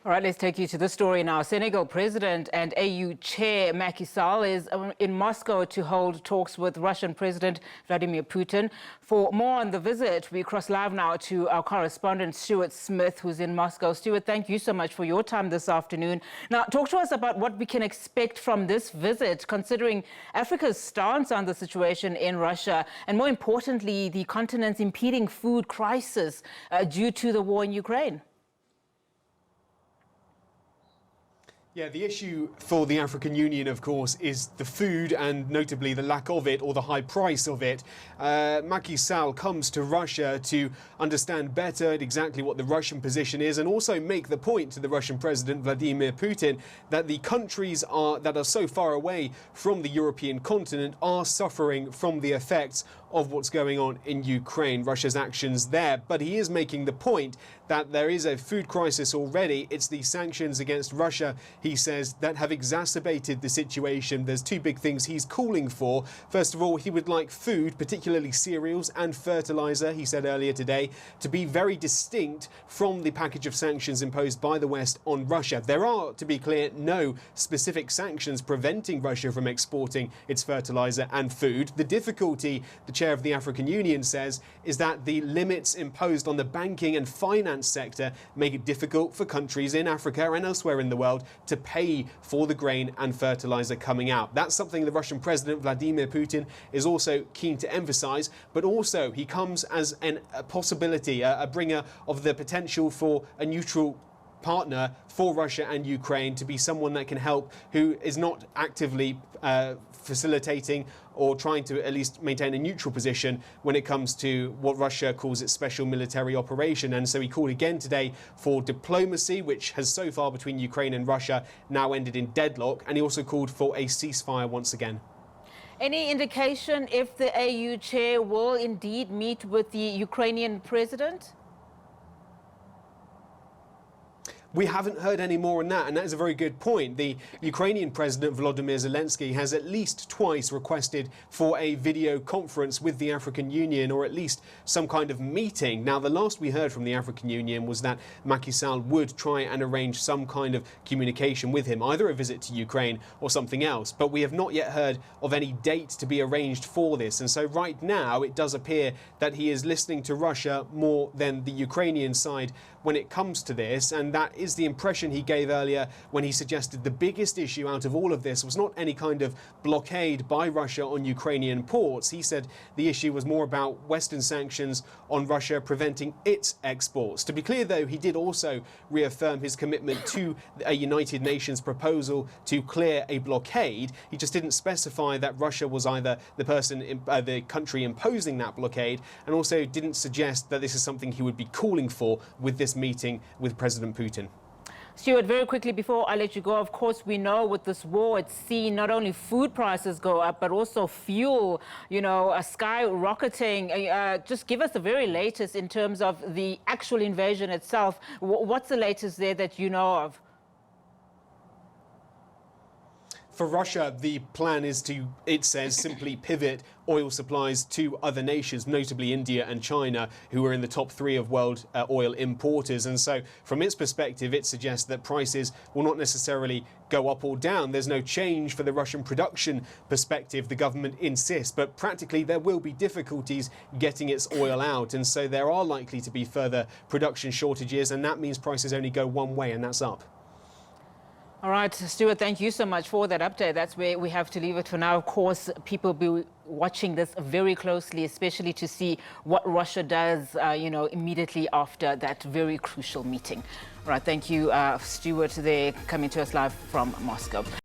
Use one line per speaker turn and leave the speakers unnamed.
All right, let's take you to the story now. Senegal President and AU Chair Macky Sall is in Moscow to hold talks with Russian President Vladimir Putin. For more on the visit, we cross live now to our correspondent Stuart Smith, who's in Moscow. Stuart, thank you so much for your time this afternoon. Now, talk to us about what we can expect from this visit, considering Africa's stance on the situation in Russia, and more importantly, the continent's impending food crisis due to the war in Ukraine.
Yeah, the issue for the African Union, of course, is the food and notably the lack of it or the high price of it. Macky Sall comes to Russia to understand better exactly what the Russian position is and also make the point to the Russian President Vladimir Putin that the countries that are so far away from the European continent are suffering from the effects of what's going on in Ukraine, Russia's actions there. But he is making the point that there is a food crisis already. It's the sanctions against Russia, he says, that have exacerbated the situation. There's two big things he's calling for. First of all, he would like food, particularly cereals and fertilizer, he said earlier today, to be very distinct from the package of sanctions imposed by the West on Russia. There are, to be clear, no specific sanctions preventing Russia from exporting its fertilizer and food. The difficulty, the chair of the African Union says, is that the limits imposed on the banking and finance sector make it difficult for countries in Africa and elsewhere in the world to pay for the grain and fertilizer coming out. That's something the Russian President Vladimir Putin is also keen to emphasize, but also he comes as a possibility, a bringer of the potential for a neutral partner for Russia and Ukraine, to be someone that can help, who is not actively facilitating or trying to at least maintain a neutral position when it comes to what Russia calls its special military operation. And so he called again today for diplomacy, which has so far between Ukraine and Russia now ended in deadlock. And he also called for a ceasefire once again.
Any indication if the AU chair will indeed meet with the Ukrainian president?
We haven't heard any more on that, and that is a very good point. The Ukrainian President Volodymyr Zelensky has at least twice requested for a video conference with the African Union, or at least some kind of meeting. Now, the last we heard from the African Union was that Macky Sall would try and arrange some kind of communication with him, either a visit to Ukraine or something else. But we have not yet heard of any date to be arranged for this. And so right now, it does appear that he is listening to Russia more than the Ukrainian side when it comes to this, and that is the impression he gave earlier when he suggested the biggest issue out of all of this was not any kind of blockade by Russia on Ukrainian ports. He said the issue was more about Western sanctions on Russia preventing its exports. To be clear, though, he did also reaffirm his commitment to a United Nations proposal to clear a blockade. He just didn't specify that Russia was either the country imposing that blockade, and also didn't suggest that this is something he would be calling for with this meeting with President Putin.
Stuart, very quickly before I let you go, of course, we know with this war, it's seen not only food prices go up, but also fuel, skyrocketing. Just give us the very latest in terms of the actual invasion itself. What's the latest there that you know of?
For Russia, the plan is to, it says, simply pivot oil supplies to other nations, notably India and China, who are in the top 3 of world oil importers. And so from its perspective, it suggests that prices will not necessarily go up or down. There's no change for the Russian production perspective, the government insists, but practically there will be difficulties getting its oil out. And so there are likely to be further production shortages, and that means prices only go one way, and that's up.
All right, Stuart, thank you so much for that update. That's where we have to leave it for now. Of course, people will be watching this very closely, especially to see what Russia does, immediately after that very crucial meeting. All right, thank you, Stuart, there coming to us live from Moscow.